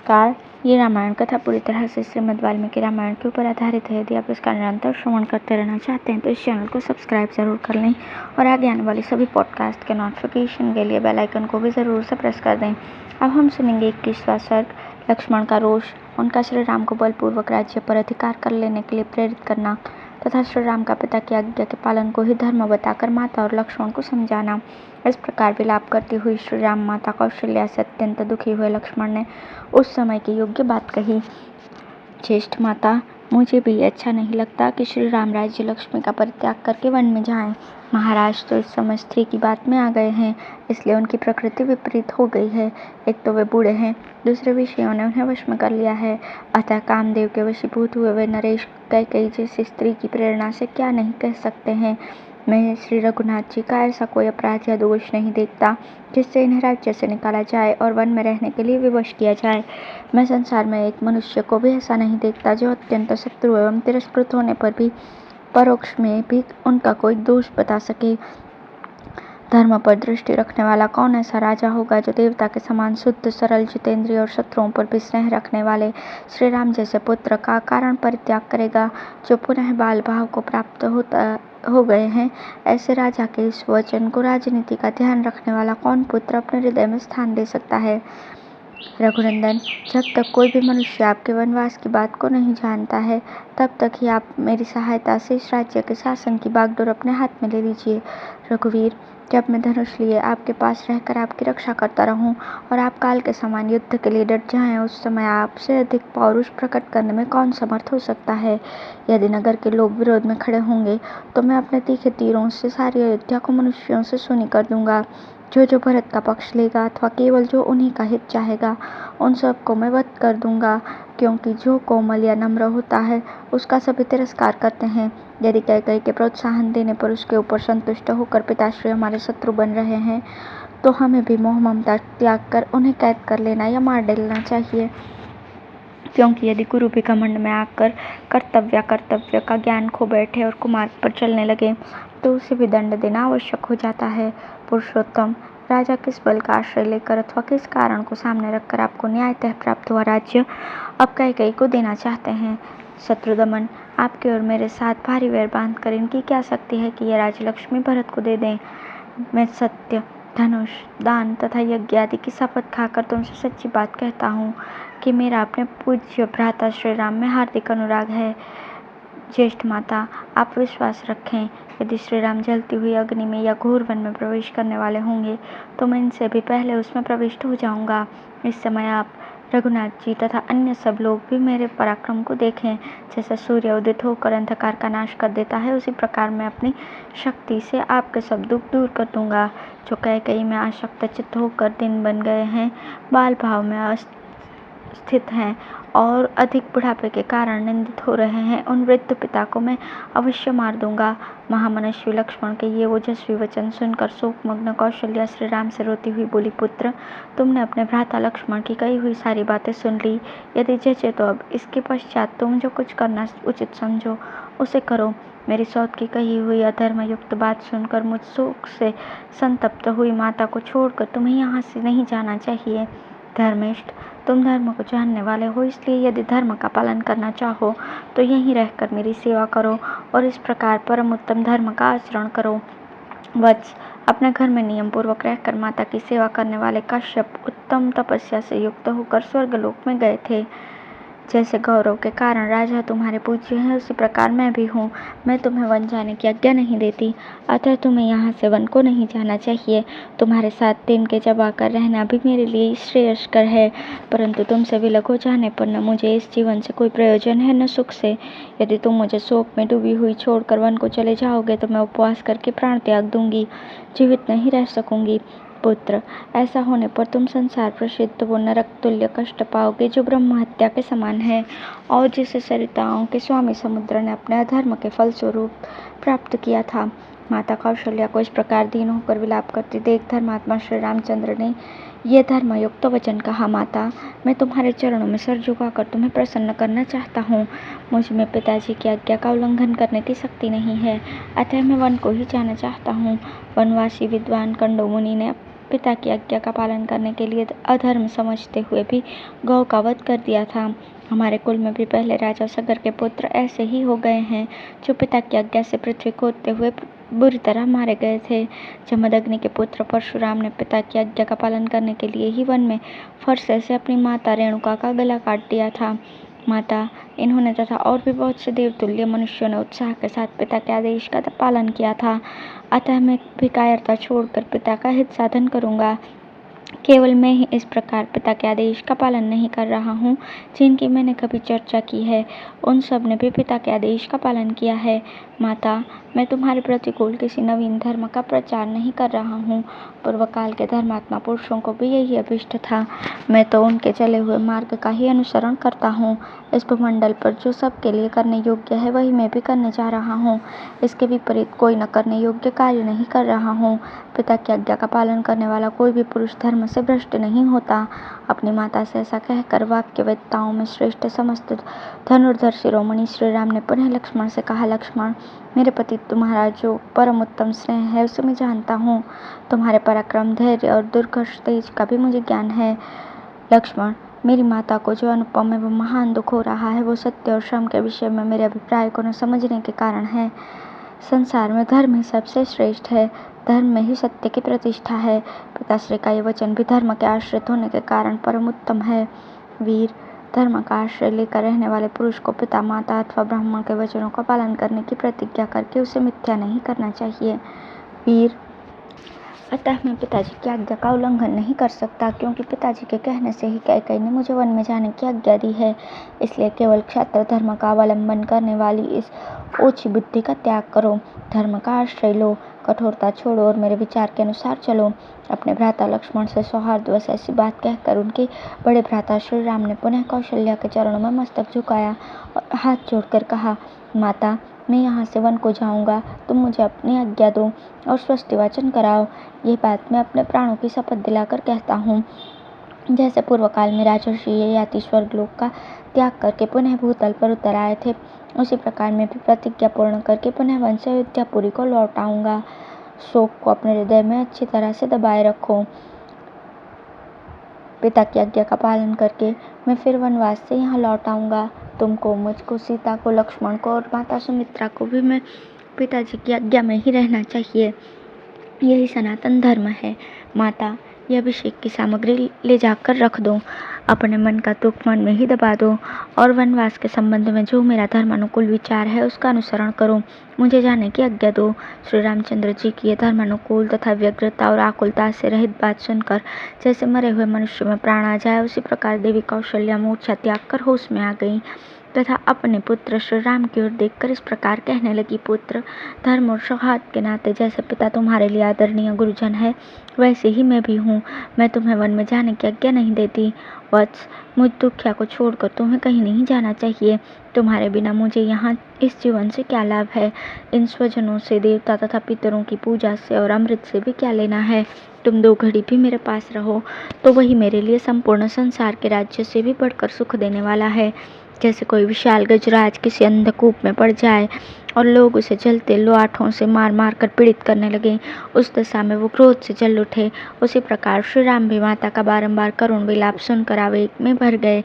नमस्कार। ये रामायण कथा पूरी तरह से श्रीमद् वाल्मीकि रामायण के ऊपर आधारित है। यदि आप इसका निरंतर श्रवण करते रहना चाहते हैं तो इस चैनल को सब्सक्राइब ज़रूर कर लें और आगे आने वाली सभी पॉडकास्ट के नोटिफिकेशन के लिए बेल आइकन को भी ज़रूर से प्रेस कर दें। अब हम सुनेंगे 21वां सर्ग, लक्ष्मण का रोष, उनका श्री राम को बलपूर्वक राज्य पर अधिकार कर लेने के लिए प्रेरित करना तथा श्री राम का पिता की आज्ञा के पालन को ही धर्म बताकर माता और लक्ष्मण को समझाना। इस प्रकार विलाप करती हुई श्री राम माता कौशल्या से अत्यंत दुखी हुए लक्ष्मण ने उस समय की योग्य बात कही। ज्येष्ठ माता, मुझे भी अच्छा नहीं लगता कि श्री राम राज्य लक्ष्मी का परित्याग करके वन में जाएं। महाराज तो इस समय स्त्री की बात में आ गए हैं, इसलिए उनकी प्रकृति विपरीत हो गई है। एक तो वे बूढ़े हैं, दूसरे विषयों ने उन्हें वश में कर लिया है। अतः कामदेव के वशीभूत हुए वे नरेश कैकेयी जैसी स्त्री की प्रेरणा से क्या नहीं कह सकते हैं। मैं श्री रघुनाथ जी का ऐसा कोई अपराध या दोष नहीं देखता जिससे इन्हें राज्य से निकाला जाए और वन में रहने के लिए विवश किया जाए। मैं संसार में एक मनुष्य को भी ऐसा नहीं देखता जो अत्यंत शत्रु एवं तिरस्कृत होने पर भी परोक्ष में भी उनका कोई दोष बता सके। धर्म पर दृष्टि रखने वाला कौन ऐसा राजा होगा जो देवता के समान शुद्ध, सरल, जितेंद्रिय और शत्रुओं पर भी स्नेह रखने वाले श्री राम जैसे पुत्र का कारण परित्याग करेगा, जो पुनः बाल भाव को प्राप्त हो गए हैं। ऐसे राजा के इस वचन को राजनीति का ध्यान रखने वाला कौन पुत्र अपने हृदय में स्थान दे सकता है। रघुनंदन, जब तक कोई भी मनुष्य आपके वनवास की बात को नहीं जानता है, तब तक ही आप मेरी सहायता से इस राज्य के शासन की बागडोर अपने हाथ में ले लीजिए। रघुवीर, जब मैं धनुष लिए आपके पास रहकर आपकी रक्षा करता रहूं और आप काल के समान युद्ध के लिए डट जाएं, उस समय आपसे अधिक पौरुष प्रकट करने में कौन समर्थ हो सकता है। यदि नगर के लोग विरोध में खड़े होंगे तो मैं अपने तीखे तीरों से सारी अयोध्या को मनुष्यों से सूनी कर दूंगा। जो भरत का पक्ष लेगा अथवा केवल जो उन्हीं का हित चाहेगा, उन सबको मैं वध कर दूंगा, क्योंकि जो कोमल या नम्र होता है उसका सभी तिरस्कार करते हैं। यदि कैकेयी के प्रोत्साहन देने पर उसके ऊपर संतुष्ट होकर पिताश्री हमारे शत्रु बन रहे हैं, तो हमें भी मोह ममता त्याग कर उन्हें कैद कर लेना या मार डालना चाहिए। क्योंकि यदि गुरु भी घमंड में आकर कर्तव्य का ज्ञान खो बैठे और कुमार्ग पर चलने लगे तो उसे भी दंड देना आवश्यक हो जाता है। पुरुषोत्तम, राजा किस बल का आश्रय लेकर अथवा किस कारण को सामने रखकर आपको न्यायतः प्राप्त हुआ राज्य अब कैकेयी को देना चाहते हैं। शत्रुदमन, आपके और मेरे साथ भारी वैर बांधकर इनकी क्या शक्ति है कि यह राज्य लक्ष्मी भरत को दे दें। मैं सत्य, धनुष, दान तथा यज्ञ आदि की शपथ खाकर तुमसे सच्ची बात कहता हूँ कि मेरा अपने पूज्य भ्राता श्री राम में हार्दिक अनुराग है। ज्येष्ठ माता, आप विश्वास रखें, यदि श्री राम जलती हुई अग्नि में या घोर वन में प्रवेश करने वाले होंगे तो मैं इनसे भी पहले उसमें प्रविष्ट हो जाऊंगा। इस समय आप, रघुनाथ जी तथा अन्य सब लोग भी मेरे पराक्रम को देखें। जैसा सूर्य उदित होकर अंधकार का नाश कर देता है, उसी प्रकार मैं अपनी शक्ति से आपके सब दुख दूर कर दूंगा। जो कैकेयी में आसक्त चित्त होकर दिन बन गए हैं, बाल भाव में स्थित हैं और अधिक बुढ़ापे के कारण निंदित हो रहे हैं, उन वृद्ध पिता को मैं अवश्य मार दूंगा। महामनस्वी लक्ष्मण के ये ओजस्वी वचन सुनकर शोकमग्न कौशल्या श्री राम से रोती हुई बोली, पुत्र, तुमने अपने भ्राता लक्ष्मण की कही हुई सारी बातें सुन ली। यदि जचे तो अब इसके पश्चात तुम जो कुछ करना उचित समझो उसे करो। मेरी सौत की कही हुई अधर्म युक्त बात सुनकर मुझ शोक से संतप्त हुई माता को छोड़कर तुम्हें यहाँ से नहीं जाना चाहिए। धर्मिष्ठ, तुम धर्म को जानने वाले हो, इसलिए यदि धर्म का पालन करना चाहो तो यहीं रहकर मेरी सेवा करो और इस प्रकार परम उत्तम धर्म का आचरण करो। वत्स, अपने घर में नियम पूर्वक रहकर माता की सेवा करने वाले कश्यप उत्तम तपस्या से युक्त होकर स्वर्गलोक में गए थे। जैसे गौरव के कारण राजा तुम्हारे पूज्य हैं, उसी प्रकार मैं भी हूँ। मैं तुम्हें वन जाने की आज्ञा नहीं देती, अतः तुम्हें यहाँ से वन को नहीं जाना चाहिए। तुम्हारे साथ दिन के जब आकर रहना भी मेरे लिए श्रेयस्कर है, परंतु तुमसे विलग हो जाने पर न मुझे इस जीवन से कोई प्रयोजन है न सुख से। यदि तुम मुझे शोक में डूबी हुई छोड़कर वन को चले जाओगे तो मैं उपवास करके प्राण त्याग दूंगी, जीवित नहीं रह सकूंगी। पुत्र, ऐसा होने पर तुम संसार प्रसिद्ध वो नरक तुल्य कष्ट पाओगे जो ब्रह्म हत्या के समान है और जिसे सरिताओं के स्वामी समुद्र ने अपने अधर्म के फलस्वरूप प्राप्त किया था। माता कौशल्या को इस प्रकार दीन होकर विलाप करती देख धर्मात्मा श्री रामचंद्र ने ये धर्मयुक्त वचन कहा, माता, मैं तुम्हारे चरणों में सर झुकाकर तुम्हें प्रसन्न करना चाहता हूँ। मुझ में पिताजी की आज्ञा का उल्लंघन करने की शक्ति नहीं है, अतः मैं वन को ही जाना चाहता हूँ। वनवासी विद्वान कंडो मुनि ने पिता की आज्ञा का पालन करने के लिए अधर्म समझते हुए भी गौ का वध कर दिया था। हमारे कुल में भी पहले राजा सगर के पुत्र ऐसे ही हो गए हैं, जो पिता की आज्ञा से पृथ्वी खोदते हुए बुरी तरह मारे गए थे। जमदग्नि के पुत्र परशुराम ने पिता की आज्ञा का पालन करने के लिए ही वन में फरसे से अपनी माता रेणुका का गला काट दिया था। माता इन्होंने तथा और भी बहुत से देवतुल्य मनुष्यों ने उत्साह के साथ पिता के आदेश का पालन किया था। अतः मैं भी कायरता छोड़कर पिता का हित साधन करूंगा। केवल मैं ही इस प्रकार पिता के आदेश का पालन नहीं कर रहा हूँ। जिनकी मैंने कभी चर्चा की है, उन सब ने भी पिता के आदेश का पालन किया है। माता, मैं तुम्हारे प्रतिकूल किसी नवीन धर्म का प्रचार नहीं कर रहा हूँ। पूर्व काल के धर्मात्मा पुरुषों को भी यही अभिष्ट था। मैं तो उनके चले हुए मार्ग का ही अनुसरण करता हूँ। इस भूमंडल पर जो सबके लिए करने योग्य है, वही मैं भी करने जा रहा हूँ। इसके विपरीत कोई न करने योग्य कार्य नहीं कर रहा हूँ। पिता की आज्ञा का पालन करने वाला कोई भी पुरुष धर्म से भ्रष्ट नहीं होता। अपनी माता से ऐसा कहकर वाक्यवेत्ताओं में श्रेष्ठ समस्त धनुर्धर शिरोमणि श्री राम ने पुनः लक्ष्मण से कहा, लक्ष्मण, मेरे पति तुम्हारा जो परम उत्तम स्नेह है उसे मैं जानता हूँ। तुम्हारे पराक्रम, धैर्य और दुर्घर्ष तेज का भी मुझे ज्ञान है। लक्ष्मण, मेरी माता को जो अनुपम एवं महान दुख हो रहा है, वो सत्य और श्रम के विषय में मेरे अभिप्राय को न समझने के कारण है। संसार में धर्म ही सबसे श्रेष्ठ है। धर्म में ही सत्य की प्रतिष्ठा है। पिताश्री का ये वचन भी धर्म के आश्रित होने के कारण परम उत्तम है। वीर, धर्म का आश्रय लेकर रहने वाले पुरुष को पिता, माता अथवा ब्राह्मण के वचनों का पालन करने की प्रतिज्ञा करके उसे मिथ्या नहीं करना चाहिए। वीर, अतः मैं पिताजी की आज्ञा का उल्लंघन नहीं कर सकता, क्योंकि पिताजी के कहने से ही कैकेयी ने मुझे वन में जाने की आज्ञा दी है। इसलिए केवल क्षात्र धर्म का अवलंबन करने वाली इस ओछी बुद्धि का त्याग करो। धर्म का आश्रय लो, कठोरता छोड़ो और मेरे विचार के अनुसार चलो। अपने भ्राता लक्ष्मण से सौहार्दवश ऐसी बात कहकर उनके बड़े भ्राता श्री राम ने पुनः कौशल्या के चरणों में मस्तक झुकाया और हाथ जोड़कर कहा, माता, मैं यहाँ से वन को जाऊँगा। तुम मुझे अपनी आज्ञा दो और स्वस्ति वाचन कराओ। ये बात मैं अपने प्राणों की शपथ दिलाकर कहता हूँ। जैसे पूर्व काल में राजर्षि ययाति स्वर्गलोक का त्याग करके पुनः भूतल पर उतर आए थे, उसी प्रकार मैं भी प्रतिज्ञा पूर्ण करके पुनः वन से अयोध्यापुरी को लौट आऊँगा। शोक को अपने हृदय में अच्छी तरह से दबाए रखो। पिता की आज्ञा का पालन करके मैं फिर वनवास से यहाँ लौट आऊँगा। तुमको, मुझको, सीता को, लक्ष्मण को और माता सुमित्रा को भी मैं पिताजी की आज्ञा में ही रहना चाहिए। यही सनातन धर्म है। माता, यह अभिषेक की सामग्री ले जाकर रख दो। अपने मन का दुख मन में ही दबा दो और वनवास के संबंध में जो मेरा धर्मानुकूल विचार है उसका अनुसरण करो। मुझे जाने की आज्ञा दो। श्री रामचंद्र जी की यह धर्मानुकूल तथा व्यग्रता और आकुलता से रहित बात सुनकर जैसे मरे हुए मनुष्य में प्राण आ जाए, उसी प्रकार देवी कौशल्या मूर्छा त्याग कर होश में आ गई तथा अपने पुत्र श्री राम की ओर देखकर इस प्रकार कहने लगी, पुत्र, धर्म और सौहार्द के नाते जैसे पिता तुम्हारे लिए आदरणीय गुरुजन है, वैसे ही मैं भी हूँ। मैं तुम्हें वन में जाने की आज्ञा नहीं देती। वत्स, मुझ दुखिया को छोड़कर तुम्हें कहीं नहीं जाना चाहिए। तुम्हारे बिना मुझे यहाँ इस जीवन से क्या लाभ है? इन स्वजनों से, देवता तथा पितरों की पूजा से और अमृत से भी क्या लेना है? तुम 2 घड़ी भी मेरे पास रहो तो वही मेरे लिए संपूर्ण संसार के राज्य से भी बढ़कर सुख देने वाला है। जैसे कोई विशाल गजराज किसी अंधकूप में पड़ जाए और लोग उसे जलते लोहाठों से मार मार कर पीड़ित करने लगे, उस दशा में वो क्रोध से जल उठे, उसी प्रकार श्री राम भी माता का बारंबार करुण विलाप सुनकर आवेग में भर गए।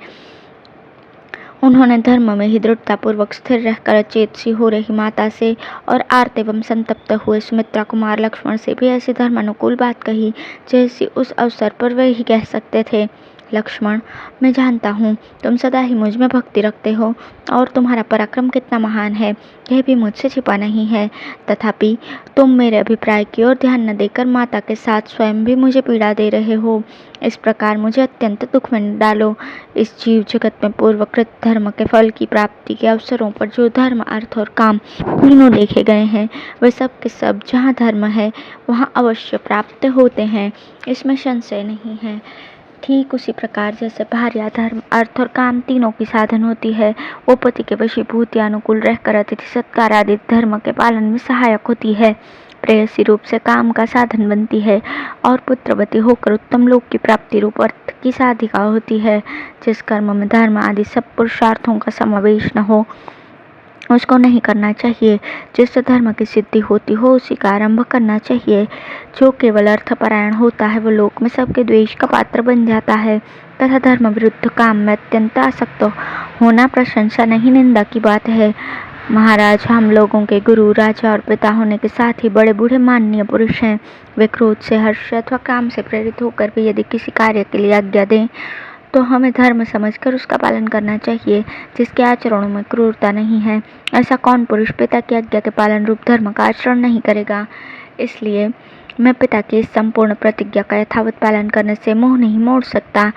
उन्होंने धर्म में ही दृढ़तापूर्वक स्थिर रहकर अचेत सी हो रही माता से और आर्त एवं संतप्त हुए सुमित्रा कुमार लक्ष्मण से भी ऐसी धर्मानुकूल बात कही जैसी उस अवसर पर वे ही कह सकते थे। लक्ष्मण, मैं जानता हूँ तुम सदा ही मुझ में भक्ति रखते हो और तुम्हारा पराक्रम कितना महान है, यह भी मुझसे छिपा नहीं है। तथापि तुम मेरे अभिप्राय की ओर ध्यान न देकर माता के साथ स्वयं भी मुझे पीड़ा दे रहे हो। इस प्रकार मुझे अत्यंत दुख में न डालो। इस जीव जगत में पूर्वकृत धर्म के फल की प्राप्ति के अवसरों पर जो धर्म, अर्थ और काम तीनों देखे गए हैं, वे सब के सब जहाँ धर्म है वहाँ अवश्य प्राप्त होते हैं, इसमें संशय नहीं है। ठीक उसी प्रकार जैसे भार्या, धर्म, अर्थ और काम तीनों की साधन होती है, वो पति के वशीभूत या अनुकूल रहकर अतिथि सत्कार आदि धर्म के पालन में सहायक होती है, प्रेयसी रूप से काम का साधन बनती है और पुत्रवती होकर उत्तम लोक की प्राप्ति रूप अर्थ की साधिका होती है। जिस कर्म में धर्म आदि सब पुरुषार्थों का समावेश न हो, उसको नहीं करना चाहिए। जिससे धर्म की सिद्धि होती हो उसी का आरंभ करना चाहिए। जो केवल अर्थपरायण होता है वो लोक में सबके द्वेष का पात्र बन जाता है तथा धर्म विरुद्ध काम में अत्यंत आसक्त होना प्रशंसा नहीं निंदा की बात है। महाराज हम लोगों के गुरु, राजा और पिता होने के साथ ही बड़े बूढ़े माननीय पुरुष हैं। वे क्रोध से, हर्ष अथवा काम से प्रेरित होकर भी यदि किसी कार्य के लिए आज्ञा दें तो हमें धर्म समझकर उसका पालन करना चाहिए, जिसके आचरणों में क्रूरता नहीं है। ऐसा कौन पुरुष पिता की आज्ञा के पालन रूप धर्म का आचरण नहीं करेगा। इसलिए मैं पिता की इस संपूर्ण प्रतिज्ञा का यथावत पालन करने से मुंह नहीं मोड़ सकता।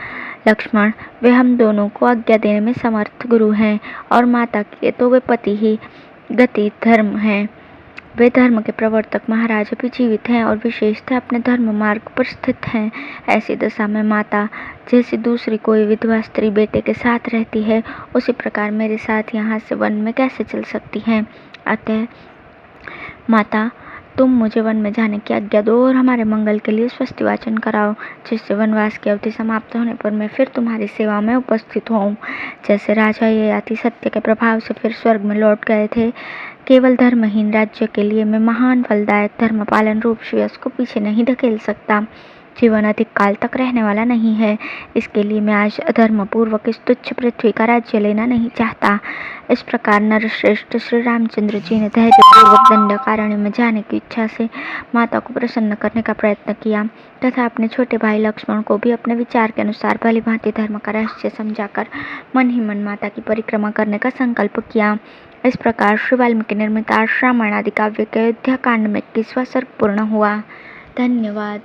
लक्ष्मण, वे हम दोनों को आज्ञा देने में समर्थ गुरु हैं और माता के तो वे पति ही गति धर्म हैं। वे धर्म के प्रवर्तक महाराज भी जीवित हैं और विशेषतः अपने धर्म मार्ग पर स्थित हैं। ऐसी दशा में माता जैसी दूसरी कोई विधवा स्त्री बेटे के साथ रहती है, उसी प्रकार मेरे साथ यहाँ से वन में कैसे चल सकती हैं। अतः माता, तुम मुझे वन में जाने की आज्ञा दो और हमारे मंगल के लिए स्वस्ति वाचन कराओ, जिससे वनवास की अवधि समाप्त होने पर मैं फिर तुम्हारी सेवा में उपस्थित हूँ। जैसे राजा ययाति सत्य के प्रभाव से फिर स्वर्ग में लौट गए थे, केवल धर्महीन राज्य के लिए मैं महान फलदायक धर्म पालन रूप श्रेयस को पीछे नहीं धकेल सकता। जीवन अधिक काल तक रहने वाला नहीं है, इसके लिए मैं आज अधर्म पूर्वक इस तुच्छ पृथ्वी का राज्य लेना नहीं चाहता। इस प्रकार नरश्रेष्ठ श्री रामचंद्र जी ने धैर्यपूर्वक दंडकारण्य में जाने की इच्छा से माता को प्रसन्न करने का प्रयत्न किया तथा अपने छोटे भाई लक्ष्मण को भी अपने विचार के अनुसार भली भांति धर्म का रहस्य समझाकर मन ही मन माता की परिक्रमा करने का संकल्प किया। इस प्रकार श्री वाल्मीकि निर्मित रामायण आदि काव्य के अयोध्या कांड में 21वां सर्ग पूर्ण हुआ। धन्यवाद।